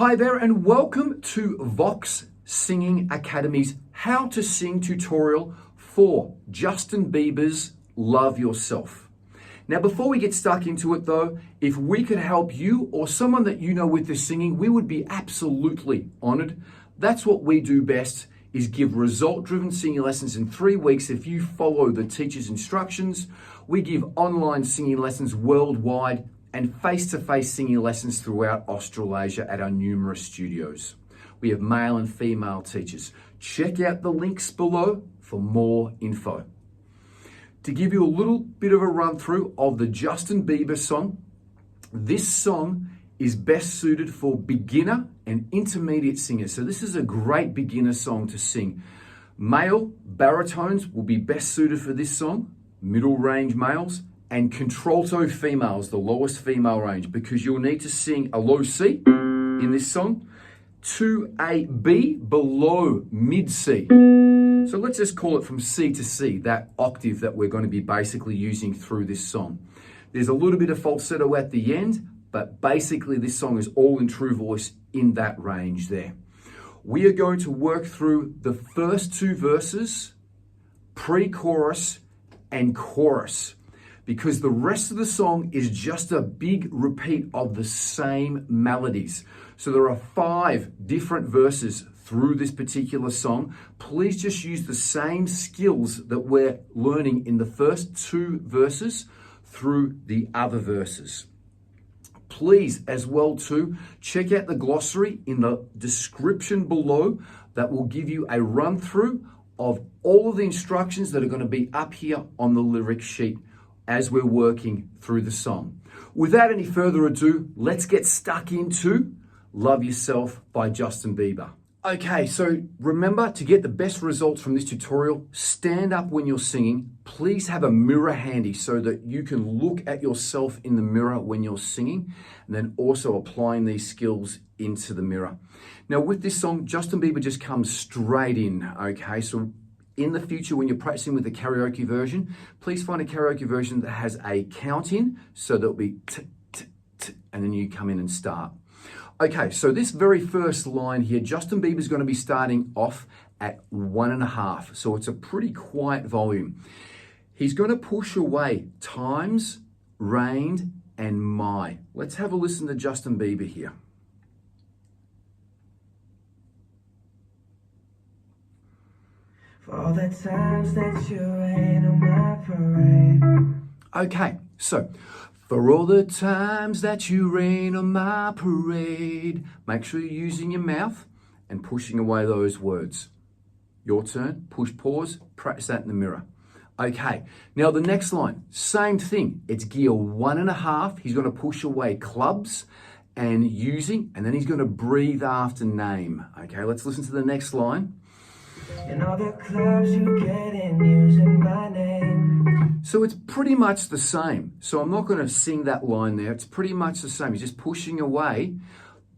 Hi there and welcome to Vox Singing Academy's How to Sing tutorial for Justin Bieber's Love Yourself. Now before we get stuck into it though, if we could help you or someone that you know with this singing, we would be absolutely honored. That's what we do best, is give result-driven singing lessons in 3 weeks if you follow the teacher's instructions. We give online singing lessons worldwide and face-to-face singing lessons throughout Australasia at our numerous studios. We have male and female teachers. Check out the links below for more info. To give you a little bit of a run through of the Justin Bieber song, this song is best suited for beginner and intermediate singers. So this is a great beginner song to sing. Male baritones will be best suited for this song, middle range males, and contralto females, the lowest female range, because you'll need to sing a low C in this song to a B below mid C. So let's just call it from C to C, that octave that we're going to be basically using through this song. There's a little bit of falsetto at the end, but basically this song is all in true voice in that range there. We are going to work through the first 2 verses, pre-chorus and chorus, because the rest of the song is just a big repeat of the same melodies. So there are 5 different verses through this particular song. Please just use the same skills that we're learning in the first 2 verses through the other verses. Please as well too, check out the glossary in the description below that will give you a run through of all of the instructions that are going to be up here on the lyric sheet as we're working through the song. Without any further ado, let's get stuck into Love Yourself by Justin Bieber. Okay, so remember, to get the best results from this tutorial, stand up when you're singing. Please have a mirror handy so that you can look at yourself in the mirror when you're singing, and then also applying these skills into the mirror. Now with this song, Justin Bieber just comes straight in, okay? So in the future, when you're practicing with the karaoke version, please find a karaoke version that has a count in, so there'll be t, t, t, and then you come in and start. Okay, so this very first line here, Justin Bieber's going to be starting off at 1.5, so it's a pretty quiet volume. He's going to push away times, rained, and my. Let's have a listen to Justin Bieber here. For all the times that you rain on my parade. Okay, so for all the times that you rain on my parade. Make sure you're using your mouth and pushing away those words. Your turn, push pause, practice that in the mirror. Okay, now the next line, same thing. It's gear 1.5. He's going to push away clubs and using, and then he's going to breathe after name. Okay, let's listen to the next line. And all the clubs you get in using my name. So it's pretty much the same. So I'm not going to sing that line there. It's pretty much the same. He's just pushing away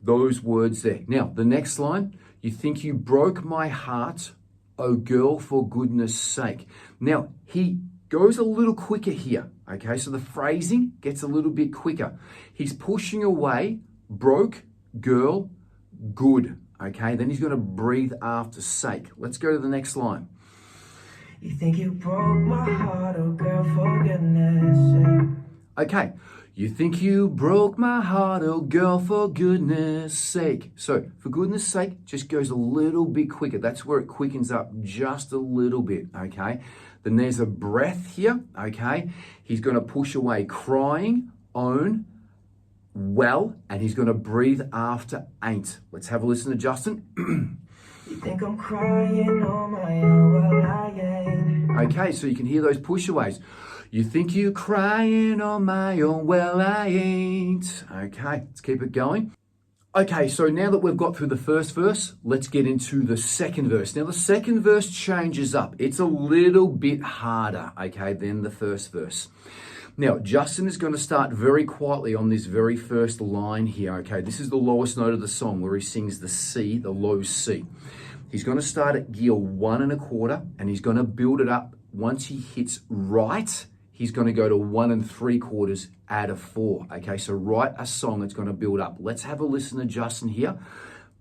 those words there. Now, the next line, you think you broke my heart, oh girl, for goodness sake. Now, he goes a little quicker here, okay? So the phrasing gets a little bit quicker. He's pushing away broke, girl, good, okay? Then he's going to breathe after sake. Let's go to the next line. You think you broke my heart, oh girl, for goodness sake. Okay, you think you broke my heart, oh girl, for goodness sake. So, for goodness sake, just goes a little bit quicker. That's where it quickens up just a little bit, okay? Then there's a breath here, okay? He's going to push away crying, own, well, and he's going to breathe after ain't. Let's have a listen to Justin. You think I'm crying on my own, well I ain't. Okay, so you can hear those pushaways. You think you crying on my own, well I ain't. Okay, let's keep it going. Okay, so now that we've got through the first verse, let's get into the second verse. Now the second verse changes up. It's a little bit harder, okay, than the first verse. Now, Justin is going to start very quietly on this very first line here, okay? This is the lowest note of the song where he sings the C, the low C. He's going to start at gear 1.25 and he's going to build it up. Once he hits right, he he's going to go to 1 3/4 out of 4. Okay, so write a song that's going to build up. Let's have a listen to Justin here.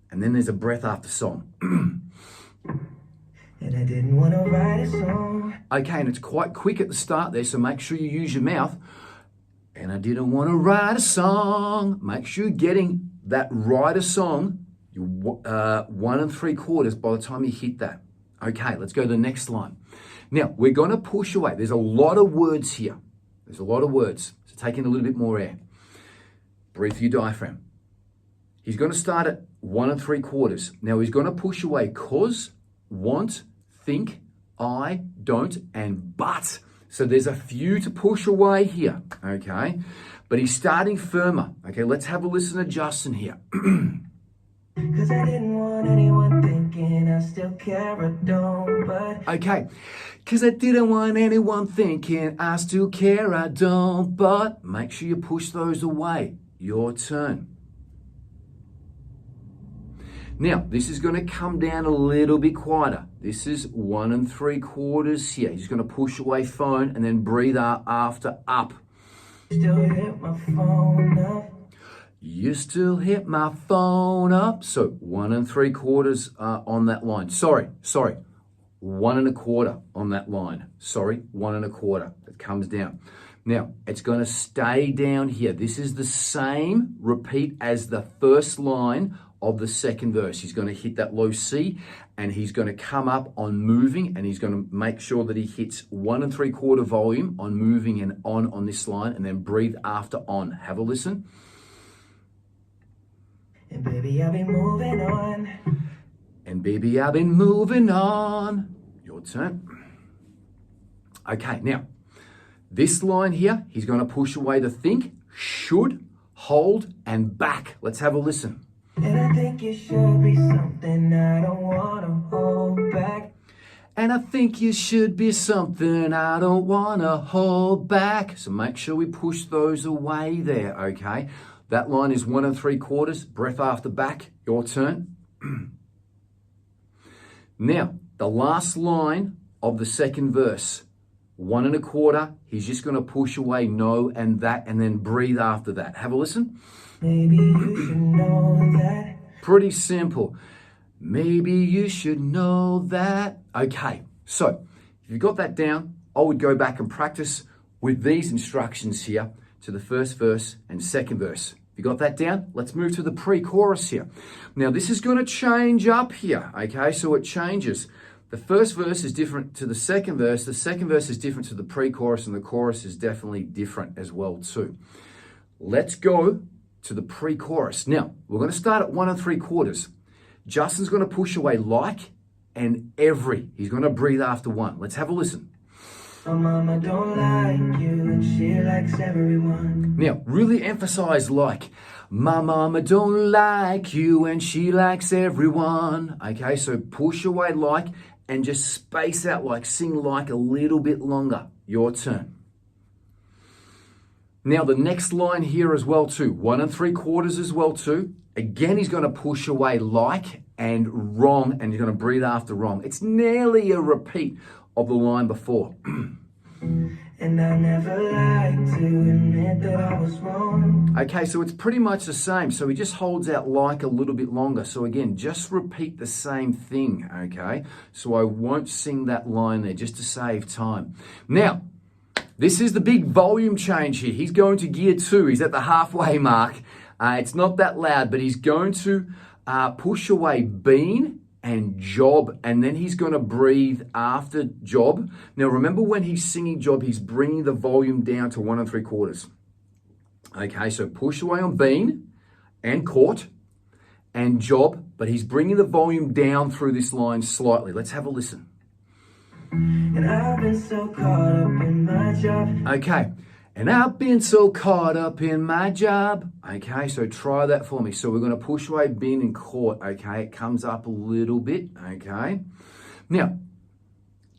And then there's a breath after song. And I didn't want to write a song. Okay, and it's quite quick at the start there, so make sure you use your mouth. And I didn't want to write a song. Make sure you're getting that write a song, 1 3/4 by the time you hit that. Okay, let's go to the next line. Now, we're going to push away. There's a lot of words here. There's a lot of words. So take in a little bit more air. Breathe through your diaphragm. He's going to start at 1 3/4. Now, he's going to push away cause, want, think, I, don't, and but. So there's a few to push away here, okay? But he's starting firmer. Okay, let's have a listen to Justin here. Cause I didn't want anyone thinking I still care or don't, but... Okay, cause I didn't want anyone thinking I still care, I don't, but... Make sure you push those away. Your turn. Now, this is going to come down a little bit quieter. This is 1 3/4 here. He's going to push away phone and then breathe out after up. Still hit my phone up. You still hit my phone up. So 1 3/4 on that line. Sorry. 1 1/4 on that line. Sorry, 1 1/4. It comes down. Now, it's going to stay down here. This is the same repeat as the first line of the second verse. He's going to hit that low C and he's going to come up on moving and he's going to make sure that he hits 1 3/4 volume on moving and on this line and then breathe after on. Have a listen. And baby, I've been moving on. And baby, I've been moving on. Your turn. Okay, now, this line here, he's going to push away the think, should, hold, and back. Let's have a listen. And I think it should be something I don't want to hold back. And I think you should be something I don't want to hold back. So make sure we push those away there, okay? That line is 1 3/4, breath after back. Your turn. Now, the last line of the second verse, 1 1/4, he's just going to push away no and that and then breathe after that. Have a listen. Maybe you should know that. Pretty simple. Maybe you should know that. Okay, so if you've got that down, I would go back and practice with these instructions here to the first verse and second verse. If you got that down, let's move to the pre-chorus here. Now, this is going to change up here, okay? So it changes. The first verse is different to the second verse is different to the pre-chorus, and the chorus is definitely different as well too. Let's go to the pre-chorus. Now, we're going to start at 1 3/4. Justin's going to push away like and every. He's going to breathe after one. Let's have a listen. My mama don't like you and she likes everyone. Now, really emphasize like. My mama don't like you and she likes everyone. Okay, so push away like and just space out like, sing like a little bit longer. Your turn. Now, the next line here as well too, 1 3/4 as well too. Again, he's going to push away like and wrong, and he's going to breathe after wrong. It's nearly a repeat of the line before. And I never like to admit that I was wrong. Okay, so it's pretty much the same. So he just holds out like a little bit longer. So again, just repeat the same thing, okay? So I won't sing that line there just to save time. Now, this is the big volume change here. He's going to gear 2. He's at the halfway mark. It's not that loud, but he's going to push away been and job, and then he's going to breathe after job. Now, remember when he's singing job, he's bringing the volume down to 1 3/4. Okay, so push away on been and caught and job, but he's bringing the volume down through this line slightly. Let's have a listen. And I've been so caught up in my job. Okay, and I've been so caught up in my job. Okay, so try that for me. So we're going to push away been and caught. Okay, it comes up a little bit. Okay, now,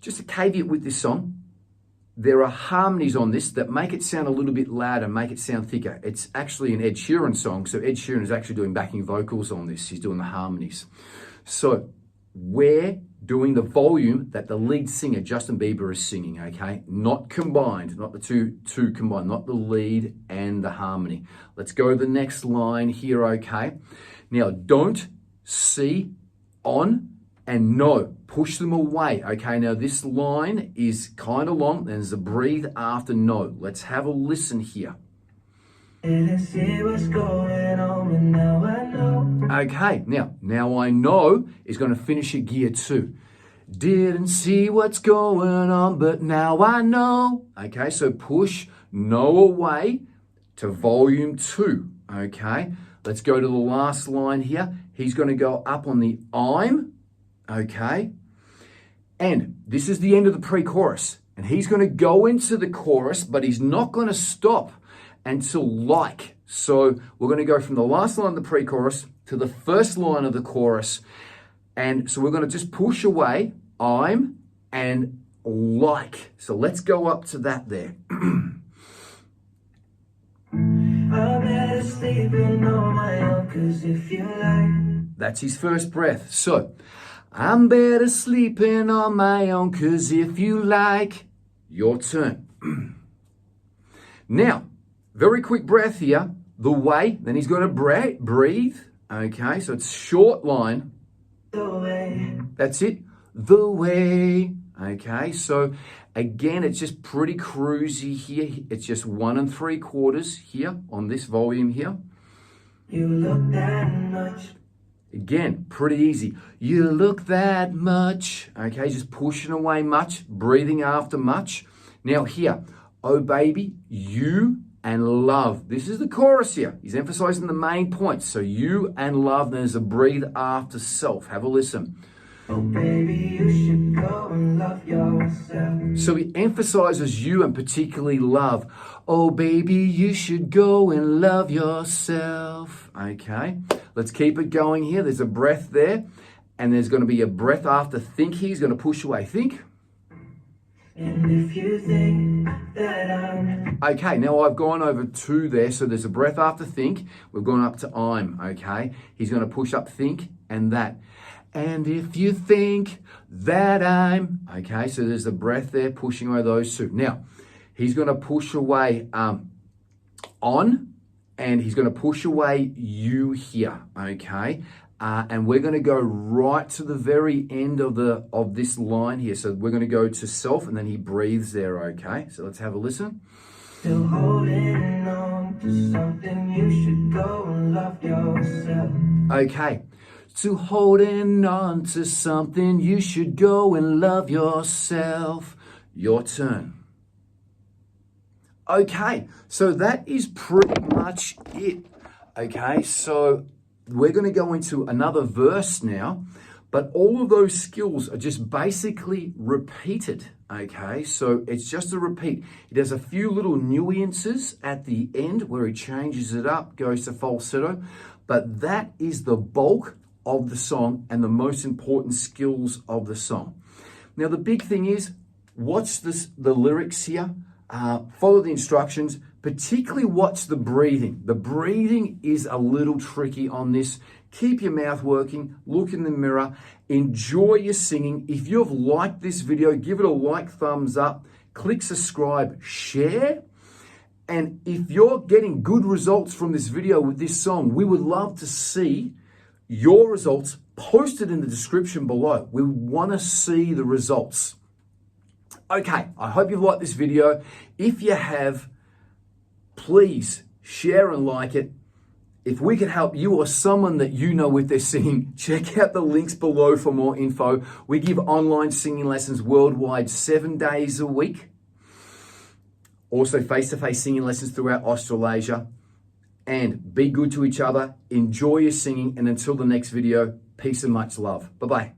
just a caveat with this song. There are harmonies on this that make it sound a little bit louder, make it sound thicker. It's actually an Ed Sheeran song, so Ed Sheeran is actually doing backing vocals on this. He's doing the harmonies. So we're doing the volume that the lead singer, Justin Bieber, is singing, okay? Not combined, not the two combined, not the lead and the harmony. Let's go to the next line here, okay? Now, don't, see, on, and no. Push them away, okay? Now, this line is kind of long. There's a breathe after no. Let's have a listen here. Didn't see what's going on, but now I know. Okay, now I know is going to finish at gear 2. Didn't see what's going on, but now I know. Okay, so push no away to volume 2. Okay, let's go to the last line here. He's going to go up on the I'm. Okay, and this is the end of the pre-chorus. And he's going to go into the chorus, but he's not going to stop until like. So we're going to go from the last line of the pre-chorus to the first line of the chorus. And so we're going to just push away I'm and like. So let's go up to that there. I'm better sleeping on my own, 'cause if you like. That's his first breath. So I'm better sleeping on my own, 'cause if you like, your turn. Now, very quick breath here. The way, then he's going to breathe. Okay, so it's short line. The way. That's it. The way. Okay, so again, it's just pretty cruisy here. It's just 1 3/4 here on this volume here. You look that much. Again, pretty easy. You look that much. Okay, just pushing away much, breathing after much. Now here, oh baby, you and love. This is the chorus here. He's emphasizing the main points. So you and love, then there's a breathe after self. Have a listen. Oh baby, you should go and love yourself. So he emphasizes you and particularly love. Oh baby, you should go and love yourself. Okay, let's keep it going here. There's a breath there. And there's going to be a breath after think. He's going to push away think. And if you think that I'm... Okay, now I've gone over 2 there. So there's a breath after think. We've gone up to I'm, okay? He's going to push up think and that. And if you think that I'm... Okay, so there's a breath there pushing away those 2. Now, he's going to push away on and he's going to push away you here, okay? And we're going to go right to the very end of this line here. So we're going to go to self and then he breathes there, okay? So let's have a listen. Still holding on to something, you should go and love yourself. Okay. To holding on to something, you should go and love yourself. Your turn. Okay, so that is pretty much it. Okay, so we're going to go into another verse now, but all of those skills are just basically repeated. Okay, so it's just a repeat. It has a few little nuances at the end where he changes it up, goes to falsetto, but that is the bulk of the song and the most important skills of the song. Now, the big thing is, watch the lyrics here, follow the instructions, particularly watch the breathing. The breathing is a little tricky on this. Keep your mouth working, look in the mirror, enjoy your singing. If you've liked this video, give it a like, thumbs up, click subscribe, share. And if you're getting good results from this video with this song, we would love to see your results posted in the description below. We want to see the results. Okay, I hope you've liked this video. If you have, please share and like it. If we can help you or someone that you know with their singing, check out the links below for more info. We give online singing lessons worldwide 7 days a week. Also face-to-face singing lessons throughout Australasia. And be good to each other, enjoy your singing, and until the next video, peace and much love. Bye-bye.